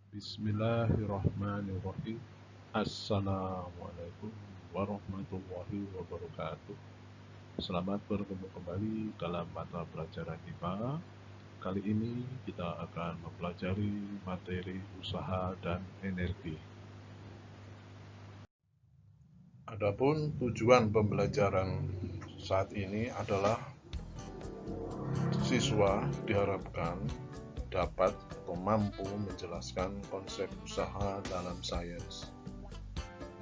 Bismillahirrahmanirrahim. Assalamualaikum warahmatullahi wabarakatuh. Selamat bertemu kembali dalam mata pelajaran IPA. Kali ini kita akan mempelajari materi usaha dan energi. Adapun tujuan pembelajaran saat ini adalah siswa diharapkan dapat atau mampu menjelaskan konsep usaha dalam sains.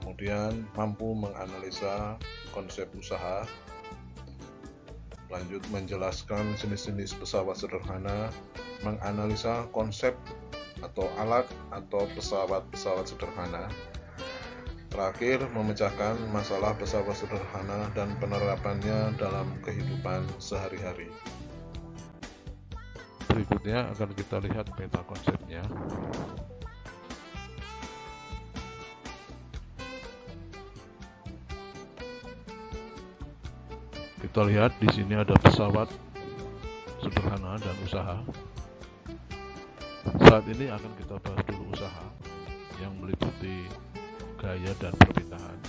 Kemudian mampu menganalisa konsep usaha, lanjut menjelaskan jenis-jenis pesawat sederhana, menganalisa konsep atau alat atau pesawat sederhana. Terakhir, memecahkan masalah pesawat sederhana dan penerapannya dalam kehidupan sehari-hari. Berikutnya akan kita lihat peta konsepnya. Kita lihat di sini ada pesawat sederhana dan usaha. Saat ini akan kita bahas dulu usaha yang meliputi gaya dan perpindahan.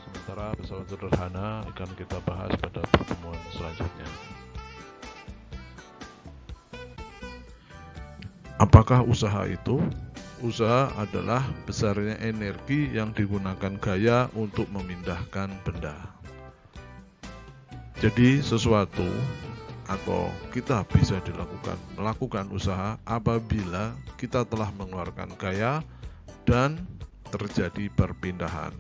Sementara pesawat sederhana akan kita bahas pada pertemuan selanjutnya. Apakah usaha itu? Usaha adalah besarnya energi yang digunakan gaya untuk memindahkan benda. Jadi sesuatu atau kita bisa melakukan usaha apabila kita telah mengeluarkan gaya dan terjadi perpindahan.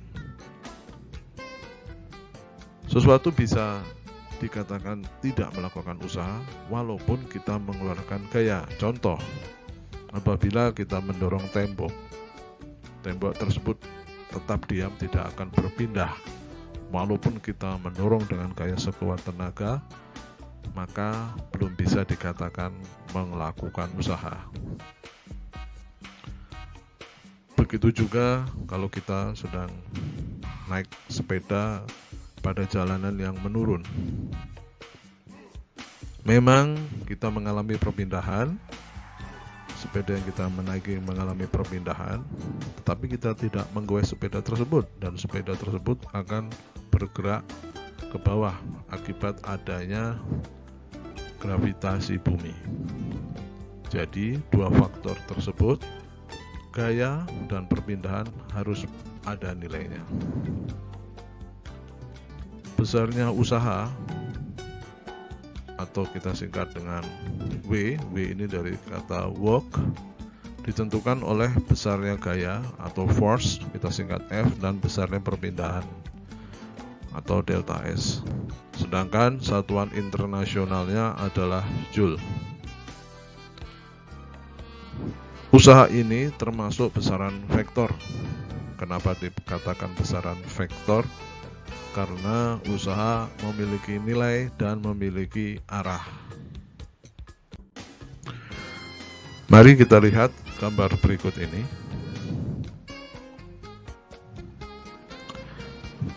Sesuatu bisa dikatakan tidak melakukan usaha walaupun kita mengeluarkan gaya. Contoh, apabila kita mendorong tembok tersebut tetap diam, tidak akan berpindah. Walaupun kita mendorong dengan gaya sekuat tenaga, maka belum bisa dikatakan melakukan usaha. Begitu juga kalau kita sedang naik sepeda pada jalanan yang menurun. Memang kita mengalami perpindahan, sepeda yang kita menaiki mengalami perpindahan, tetapi kita tidak menggoyah sepeda tersebut dan sepeda tersebut akan bergerak ke bawah akibat adanya gravitasi bumi. Jadi dua faktor tersebut, gaya dan perpindahan, harus ada nilainya. Besarnya usaha atau kita singkat dengan W ini dari kata work, ditentukan oleh besarnya gaya atau force, kita singkat F, dan besarnya perpindahan atau delta S. Sedangkan satuan internasionalnya adalah Joule. Usaha ini termasuk besaran vektor. Kenapa dikatakan besaran vektor? Karena usaha memiliki nilai dan memiliki arah. Mari kita lihat gambar berikut ini.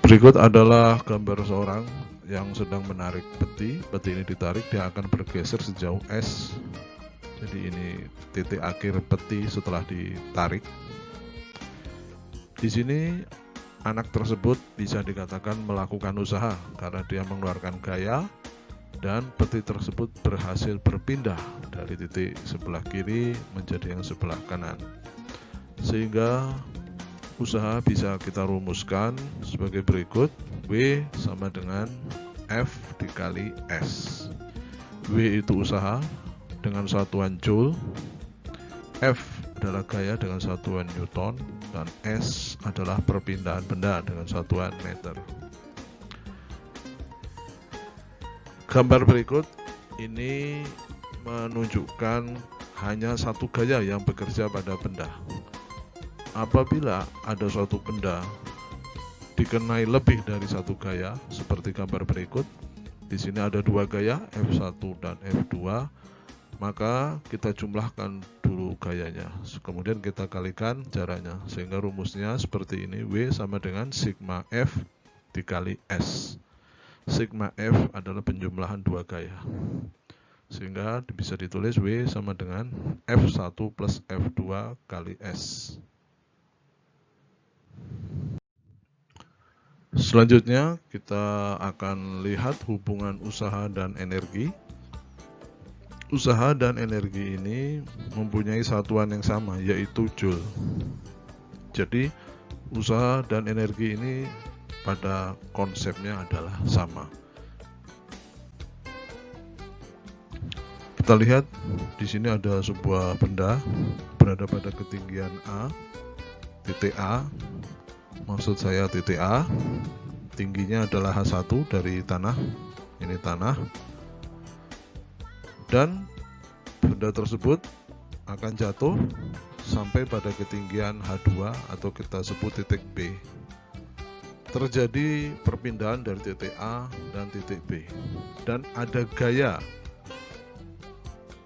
Berikut adalah gambar seorang yang sedang menarik peti. Peti ini ditarik, dia akan bergeser sejauh S. Jadi ini titik akhir peti setelah ditarik. Di sini anak tersebut bisa dikatakan melakukan usaha karena dia mengeluarkan gaya dan peti tersebut berhasil berpindah dari titik sebelah kiri menjadi yang sebelah kanan. Sehingga usaha bisa kita rumuskan sebagai berikut. W sama dengan F dikali S. W itu usaha dengan satuan Joule, F adalah gaya dengan satuan Newton, dan S adalah perpindahan benda dengan satuan meter. Gambar berikut ini menunjukkan hanya satu gaya yang bekerja pada benda. Apabila ada suatu benda dikenai lebih dari satu gaya, seperti gambar berikut, di sini ada dua gaya, F1 dan F2, maka kita jumlahkan dulu gayanya, kemudian kita kalikan jaraknya, sehingga rumusnya seperti ini. W sama dengan sigma F dikali S. Sigma F adalah penjumlahan dua gaya. Sehingga bisa ditulis W sama dengan F1 plus F2 kali S. Selanjutnya kita akan lihat hubungan usaha dan energi. Usaha dan energi ini mempunyai satuan yang sama, yaitu Joule. Jadi usaha dan energi ini pada konsepnya adalah sama. Kita lihat di sini ada sebuah benda berada pada ketinggian A, titik A. Maksud saya titik A, tingginya adalah H1 dari tanah. Ini tanah. Dan benda tersebut akan jatuh sampai pada ketinggian H2 atau kita sebut titik B. Terjadi perpindahan dari titik A dan titik B. Dan ada gaya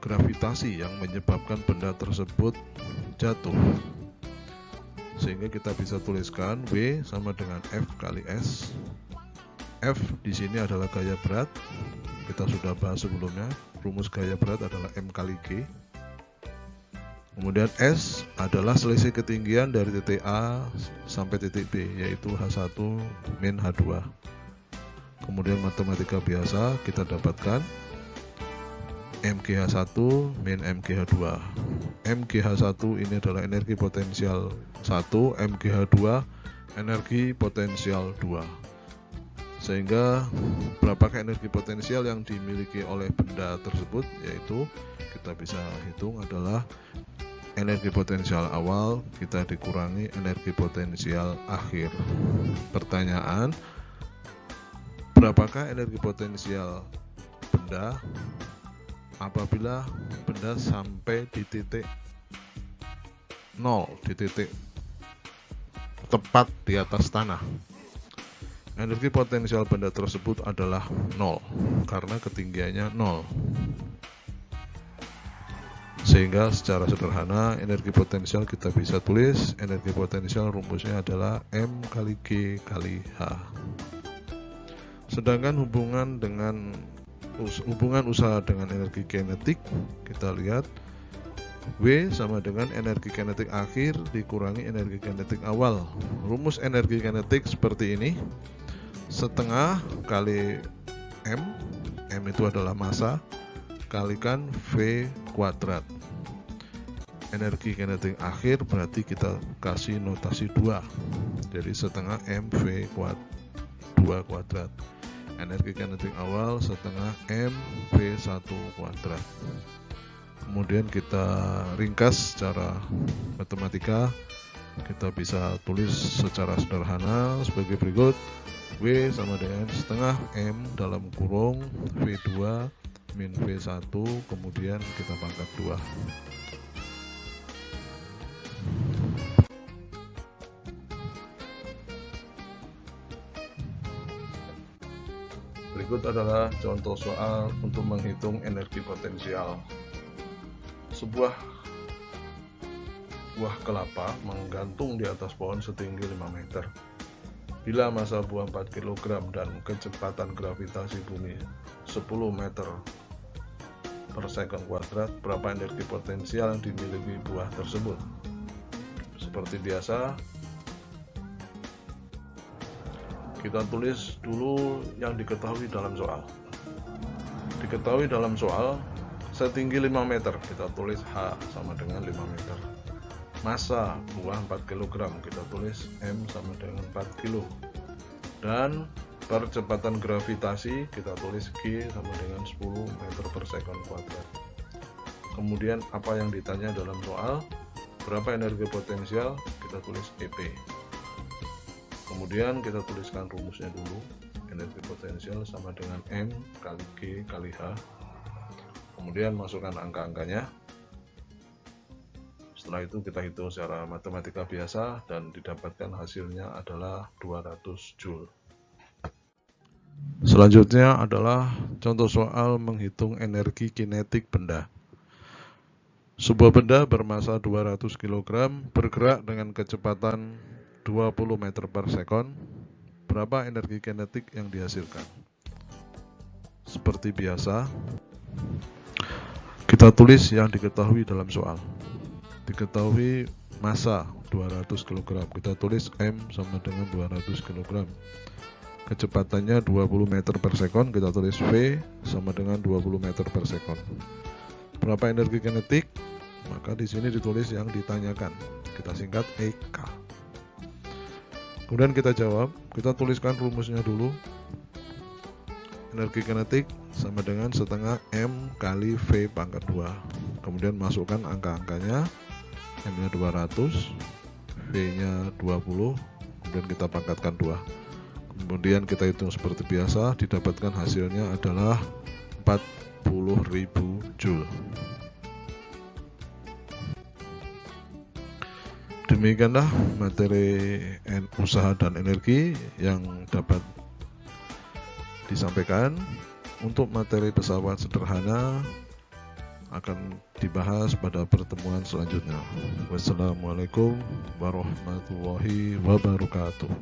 gravitasi yang menyebabkan benda tersebut jatuh. Sehingga kita bisa tuliskan W sama dengan F kali S. F di sini adalah gaya berat. Kita sudah bahas sebelumnya. Rumus gaya berat adalah M kali G. Kemudian S adalah selisih ketinggian dari titik A sampai titik B, yaitu H1 min H2. Kemudian matematika biasa kita dapatkan MGH1 min MGH2. MGH1 ini adalah energi potensial 1, MGH2 energi potensial 2. Sehingga berapakah energi potensial yang dimiliki oleh benda tersebut, yaitu kita bisa hitung adalah energi potensial awal kita dikurangi energi potensial akhir. Pertanyaan, berapakah energi potensial benda apabila benda sampai di titik 0, di titik tepat di atas tanah? Energi potensial benda tersebut adalah 0 karena ketinggiannya 0. Sehingga secara sederhana energi potensial kita bisa tulis, energi potensial rumusnya adalah M kali G kali H. Sedangkan hubungan usaha dengan energi kinetik, kita lihat W sama dengan energi kinetik akhir dikurangi energi kinetik awal. Rumus energi kinetik seperti ini. Setengah kali M itu adalah massa, kalikan V kuadrat. Energi kinetik akhir berarti kita kasih notasi 2. Jadi setengah MV 2 kuadrat. Energi kinetik awal setengah MV1 kuadrat. Kemudian kita ringkas secara matematika. Kita bisa tulis secara sederhana sebagai berikut. W sama dengan setengah M dalam kurung V2 min V1, kemudian kita pangkat 2. Berikut adalah contoh soal untuk menghitung energi potensial. Sebuah buah kelapa menggantung di atas pohon setinggi 5 meter. Bila massa buah 4 kg dan kecepatan gravitasi bumi 10 meter per second kuadrat, berapa energi potensial yang dimiliki buah tersebut? Seperti biasa, kita tulis dulu yang diketahui dalam soal. Diketahui dalam soal, setinggi 5 meter, kita tulis H sama dengan 5 meter. Massa buah 4 kg, kita tulis M sama dengan 4 kg. Dan percepatan gravitasi kita tulis G sama dengan 10 meter per second kuadrat. Kemudian apa yang ditanya dalam soal, berapa energi potensial, kita tulis EP. Kemudian kita tuliskan rumusnya dulu. Energi potensial sama dengan M kali G kali H. Kemudian masukkan angka-angkanya. Setelah itu kita hitung secara matematika biasa dan didapatkan hasilnya adalah 200 Joule. Selanjutnya adalah contoh soal menghitung energi kinetik benda. Sebuah benda bermassa 200 kg bergerak dengan kecepatan 20 meter per second. Berapa energi kinetik yang dihasilkan? Seperti biasa, Kita tulis yang diketahui dalam soal. Diketahui massa 200 kg. Kita tulis M sama dengan 200 kg. Kecepatannya 20 meter per sekon. Kita tulis V sama dengan 20 meter per sekon. Berapa energi kinetik? Maka di sini ditulis yang ditanyakan. Kita singkat EK. Kemudian kita jawab. Kita tuliskan rumusnya dulu. Energi kinetik sama dengan setengah M kali V pangkat 2. Kemudian masukkan angka-angkanya. M-nya 200, V-nya 20, kemudian kita pangkatkan 2. Kemudian kita hitung seperti biasa, didapatkan hasilnya adalah 40.000 Joule. Demikianlah materi usaha dan energi yang dapat disampaikan. Untuk materi pesawat sederhana akan dibahas pada pertemuan selanjutnya. Wassalamualaikum warahmatullahi wabarakatuh.